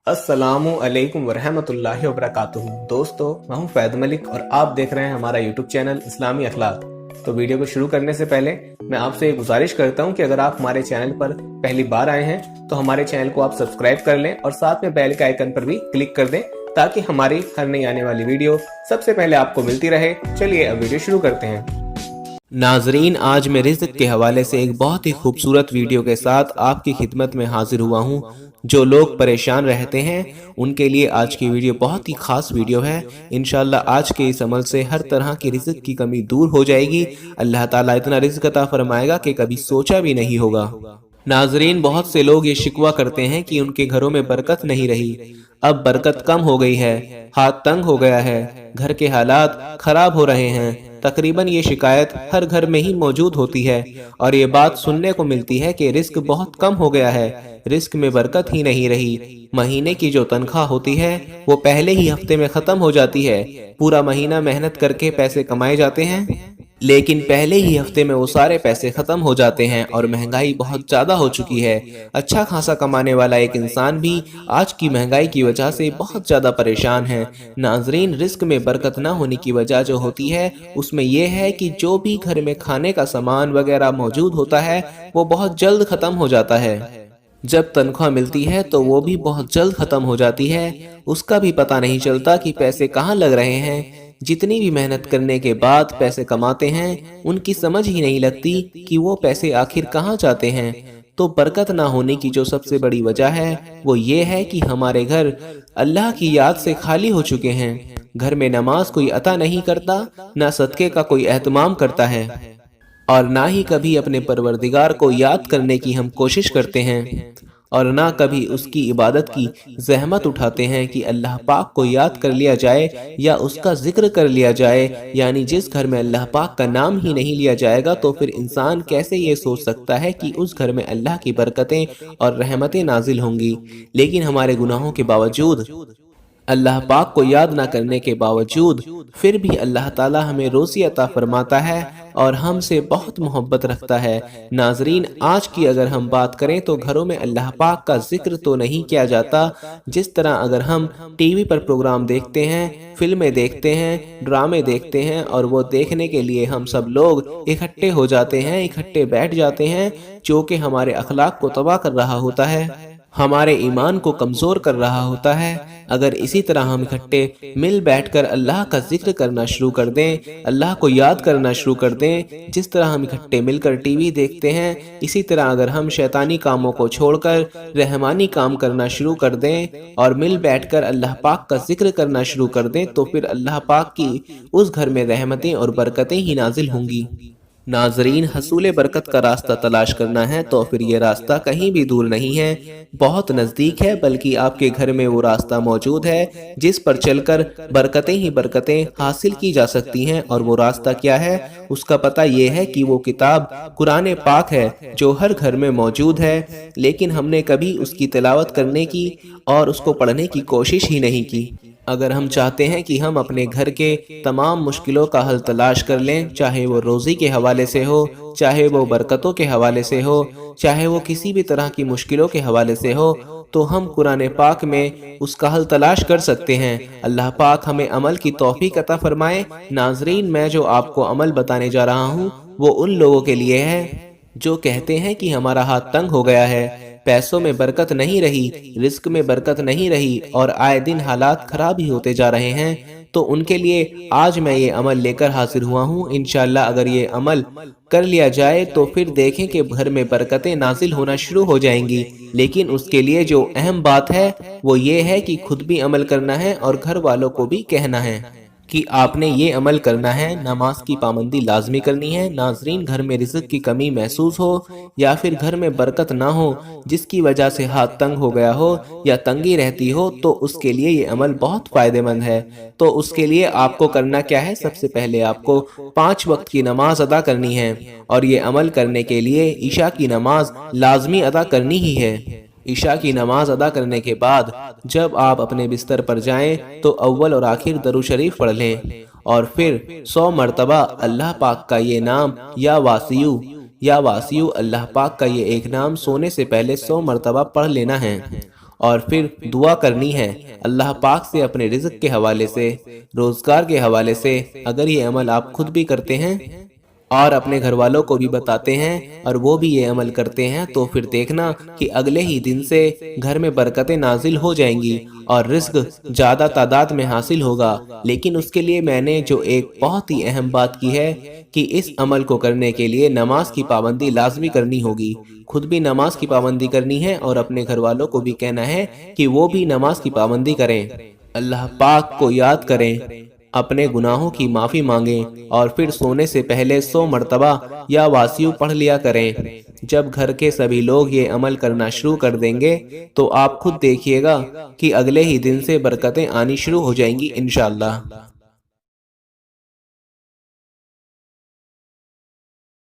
अस्सलाम वालेकुम वरहमतुल्लाहि वबरकातुहू। दोस्तों, मैं हूं फैद मलिक और आप देख रहे हैं हमारा यूट्यूब चैनल इस्लामी अखलाक। तो वीडियो को शुरू करने से पहले मैं आपसे ये गुजारिश करता हूं कि अगर आप हमारे चैनल पर पहली बार आए हैं तो हमारे चैनल को आप सब्सक्राइब कर लें और साथ में बेल के आइकन पर भी क्लिक कर दें ताकि हमारी हर नई आने वाली वीडियो सबसे पहले आपको मिलती रहे। चलिए अब वीडियो शुरू करते हैं। नाजरीन, आज मैं रिज़्क के हवाले से एक बहुत ही खूबसूरत वीडियो के साथ आपकी खिदमत में हाजिर हुआ हूँ। जो लोग परेशान रहते हैं उनके लिए आज की वीडियो बहुत ही खास वीडियो है। इंशाल्लाह आज के इस अमल से हर तरह की रिज़्क की कमी दूर हो जाएगी। अल्लाह ताला इतना रिज़्क अता फरमाएगा कि कभी सोचा भी नहीं होगा। नाजरीन, बहुत से लोग ये शिकवा करते हैं कि उनके घरों में बरकत नहीं रही, अब बरकत कम हो गई है, हाथ तंग हो गया है, घर के हालात खराब हो रहे हैं। तकरीबन ये शिकायत हर घर में ही मौजूद होती है और ये बात सुनने को मिलती है कि रिस्क बहुत कम हो गया है, रिस्क में बरकत ही नहीं रही। महीने की जो तनख्वाह होती है वो पहले ही हफ्ते में खत्म हो जाती है। पूरा महीना मेहनत करके पैसे कमाए जाते हैं लेकिन पहले ही हफ्ते में वो सारे पैसे खत्म हो जाते हैं और महंगाई बहुत ज्यादा हो चुकी है। अच्छा खासा कमाने वाला एक इंसान भी आज की महंगाई की वजह से बहुत ज्यादा परेशान है। नाजरीन, रिस्क में बरकत ना होने की वजह जो होती है उसमें यह है कि जो भी घर में खाने का सामान वगैरह मौजूद होता है वो बहुत जल्द खत्म हो जाता है। जब तनख्वाह मिलती है तो वो भी बहुत जल्द खत्म हो जाती है, उसका भी पता नहीं चलता कि पैसे कहाँ लग रहे हैं। जितनी भी मेहनत करने के बाद पैसे कमाते हैं उनकी समझ ही नहीं लगती कि वो पैसे आखिर कहाँ जाते हैं। तो बरकत ना होने की जो सबसे बड़ी वजह है वो ये है कि हमारे घर अल्लाह की याद से खाली हो चुके हैं। घर में नमाज कोई अता नहीं करता, ना सदके का कोई एहतमाम करता है और ना ही कभी अपने परवरदिगार को याद करने की हम कोशिश करते हैं और ना कभी उसकी इबादत की जहमत उठाते हैं कि अल्लाह पाक को याद कर लिया जाए या उसका जिक्र कर लिया जाए। यानी जिस घर में अल्लाह पाक का नाम ही नहीं लिया जाएगा तो फिर इंसान कैसे ये सोच सकता है कि उस घर में अल्लाह की बरकतें और रहमतें नाजिल होंगी। लेकिन हमारे गुनाहों के बावजूद, अल्लाह पाक को याद ना करने के बावजूद फिर भी अल्लाह ताला हमें रोज़ी अता फरमाता है और हमसे बहुत मोहब्बत रखता है। नाजरीन, आज की अगर हम बात करें तो घरों में अल्लाह पाक का जिक्र तो नहीं किया जाता। जिस तरह अगर हम टीवी पर प्रोग्राम देखते हैं, फिल्में देखते हैं, ड्रामे देखते हैं और वो देखने के लिए हम सब लोग इकट्ठे हो जाते हैं, इकट्ठे बैठ जाते हैं, जो कि हमारे अखलाक को तबाह कर रहा होता है, हमारे ईमान को कमज़ोर कर रहा होता है। अगर इसी तरह हम इकट्ठे मिल बैठकर अल्लाह का जिक्र करना शुरू कर दें, अल्लाह को याद करना शुरू कर दें, जिस तरह हम इकट्ठे मिलकर टीवी देखते हैं, इसी तरह अगर हम शैतानी कामों को छोड़कर रहमानी काम करना शुरू कर दें और मिल बैठकर अल्लाह पाक का जिक्र करना शुरू कर दें तो फिर अल्लाह पाक की उस घर में रहमतें और बरकतें ही नाजिल होंगी। नाजरीन, हसूल बरकत का रास्ता तलाश करना है तो फिर ये रास्ता कहीं भी दूर नहीं है, बहुत नज़दीक है, बल्कि आपके घर में वो रास्ता मौजूद है जिस पर चलकर बरकतें ही बरकतें हासिल की जा सकती हैं। और वो रास्ता क्या है? उसका पता ये है कि वो किताब कुरान पाक है जो हर घर में मौजूद है, लेकिन हमने कभी उसकी तिलावत करने की और उसको पढ़ने की कोशिश ही नहीं की। अगर हम चाहते हैं कि हम अपने घर के तमाम मुश्किलों का हल तलाश कर लें, चाहे वो रोज़ी के हवाले से हो, चाहे वो बरकतों के हवाले से हो, चाहे वो किसी भी तरह की मुश्किलों के हवाले से हो, तो हम कुरान पाक में उसका हल तलाश कर सकते हैं। अल्लाह पाक हमें अमल की तौफीक अता फरमाए। नाजरीन, मैं जो आपको अमल बताने जा रहा हूँ वो उन लोगों के लिए है जो कहते हैं कि हमारा हाथ तंग हो गया है, पैसों में बरकत नहीं रही, रिस्क में बरकत नहीं रही और आए दिन हालात खराब ही होते जा रहे हैं। तो उनके लिए आज मैं ये अमल लेकर हाजिर हुआ हूँ। इंशाल्लाह अगर ये अमल कर लिया जाए तो फिर देखें कि घर में बरकतें नाजिल होना शुरू हो जाएंगी। लेकिन उसके लिए जो अहम बात है वो ये है कि खुद भी अमल करना है और घर वालों को भी कहना है कि आपने ये अमल करना है। नमाज की पाबंदी लाजमी करनी है। नाजरीन, घर में रिज़्क की कमी महसूस हो या फिर घर में बरकत ना हो जिसकी वजह से हाथ तंग हो गया हो या तंगी रहती हो तो उसके लिए ये अमल बहुत फ़ायदेमंद है। तो उसके लिए आपको करना क्या है? सबसे पहले आपको 5 वक्त की नमाज अदा करनी है और ये अमल करने के लिए ईशा की नमाज लाजमी अदा करनी ही है। ईशा की नमाज अदा करने के बाद जब आप अपने बिस्तर पर जाएं तो अव्वल और आखिर दरूद शरीफ पढ़ लें और फिर 100 मरतबा अल्लाह पाक का ये नाम या वासियु अल्लाह पाक का ये एक नाम सोने से पहले 100 मरतबा पढ़ लेना है। اور پھر دعا کرنی ہے اللہ پاک سے اپنے رزق کے حوالے سے، روزگار کے حوالے سے۔ اگر یہ عمل آپ خود بھی کرتے ہیں اور اپنے گھر والوں کو بھی بتاتے ہیں اور وہ بھی یہ عمل کرتے ہیں تو پھر دیکھنا کہ اگلے ہی دن سے گھر میں برکتیں نازل ہو جائیں گی اور رزق زیادہ تعداد میں حاصل ہوگا۔ لیکن اس کے لیے میں نے جو ایک بہت ہی اہم بات کی ہے کہ اس عمل کو کرنے کے لیے نماز کی پابندی لازمی کرنی ہوگی۔ خود بھی نماز کی پابندی کرنی ہے اور اپنے گھر والوں کو بھی کہنا ہے کہ وہ بھی نماز کی پابندی کریں، اللہ پاک کو یاد کریں، اپنے گناہوں کی معافی مانگیں اور پھر سونے سے پہلے 100 مرتبہ یا واسیو پڑھ لیا کریں۔ جب گھر کے سبھی لوگ یہ عمل کرنا شروع کر دیں گے تو آپ خود دیکھیے گا کہ اگلے ہی دن سے برکتیں آنی شروع ہو جائیں گی انشاءاللہ۔